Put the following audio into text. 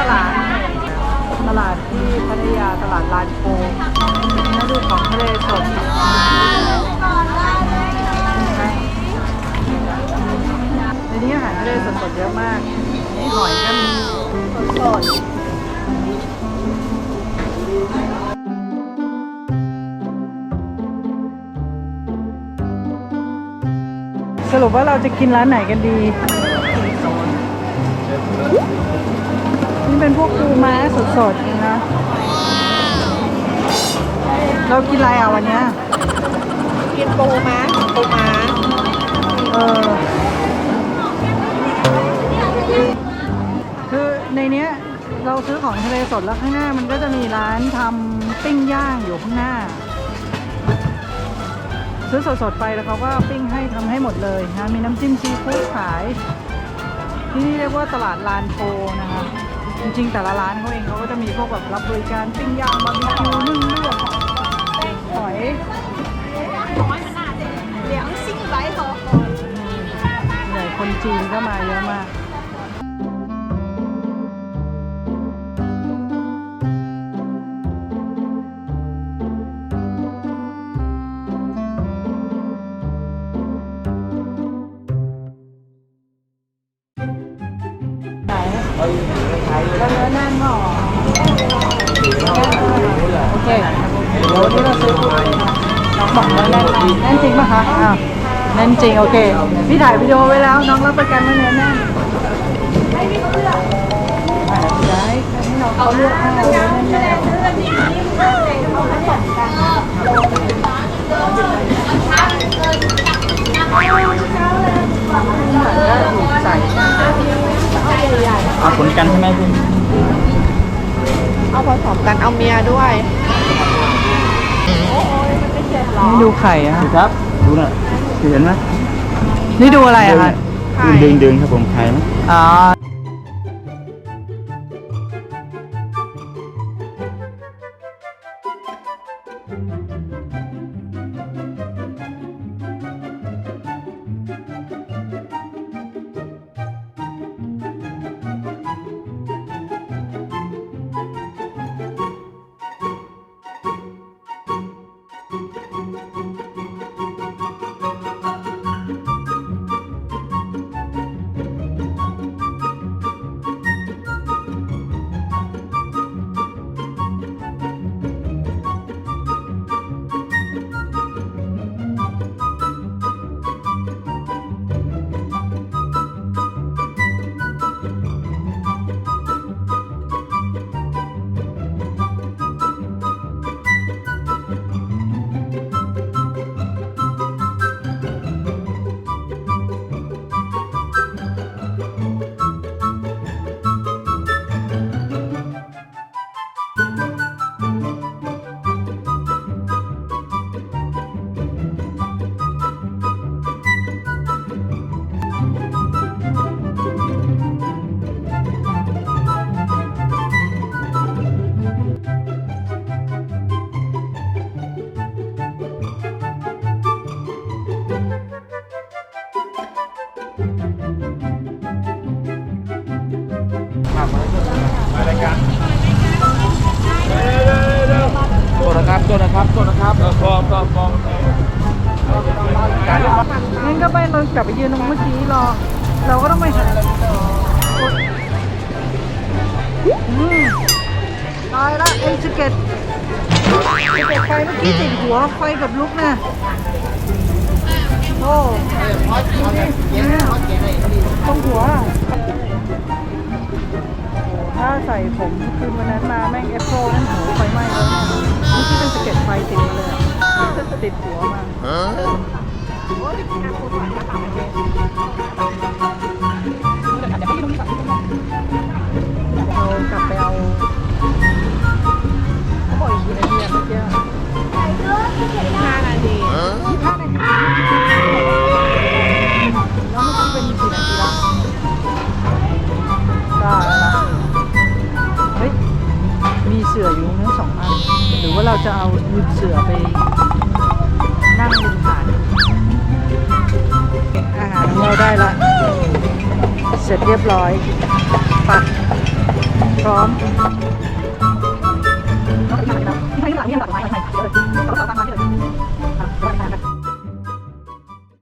ตลาดที่พัทยาตลาดลานโพมาดูของทะเลสดในนี้อาหารทะเลสดๆเยอะมากนี่หอยก็มีสดสรุปว่าเราจะกินร้านไหนกันดีนี่เป็นพวกปูม้าสดๆนะเรากินอะไรอ่ะวันนี้กินปูม้าคือในเนี้ยเราซื้อของทะเลสดแล้วข้างหน้ามันก็จะมีร้านทำปิ้งย่างอยู่ข้างหน้าซื้อสดๆไปแล้วเขาก็ปิ้งให้ทำให้หมดเลยนะมีน้ำจิ้มซีฟู้ดขายที่นี่เรียกว่าตลาดลานโพนะคะจริงๆแต่ละร้านเขาเองเขาก็จะมีพวกแบบรับบริการปิ้งย่างบาร์บีคิวนึ่งลวกหอยเหลียงซิ่งไร้หอใหญ่คนจีนก็มาเยอะมากแล้วเนื้อแน่นหรอโอเคเดี๋ยววันนี้เราซื้อน้องบอกเนื้อแน่นแน่นจริงป่ะคะแน่นจริงโอเคพี่ถ่ายวิดีโอไว้แล้วน้องรับประกันว่าเนื้อแน่นให้พี่เขาเลือกได้ให้น้องเขาเลือกให้เนื้อแน่นเขาผสมกันใส่เอาผลกันใช่ไหมพี่เอาผสมกันเอาเมียด้วยโอ้ยมันไม่เจ็บหรอนี่ดูไข่อะครับดูน่ะเห็นไหมนี่ดูอะไรอะคะดึงครับผมไข่ไหมอ๋อตัวนะครับฟองงั้นก็ไปเรากลับไปยืนตรงเมื่อกี้รอเราก็ต้องไปหาตายละไอ้สเก็ตไฟเมื่อกี้ติดหัวไฟกับลุกนะโอ้ตรงหัวถ้าใส่ผมคืนวันนั้นมาแม่งเอฟโฟนั่นหัวไฟไหม้เลยนี่ที่เป็นสเก็ตไฟติดมาเลยติดหัวมาเรากลับไปเอาเขาบอกอีกกี่นาทีเมื่อกี้5 นาทีแล้วเมื่อกี้เป็นกี่นาทีแล้วได้แล้วเฮ้ยมีเสื่ออยู่ทั้ง2 อันหรือว่าเราจะเอาหยิบเสื่อไปนั่งริมหาดอาหารของเราได้ละเสร็จเรียบร้อยปัก พร้อม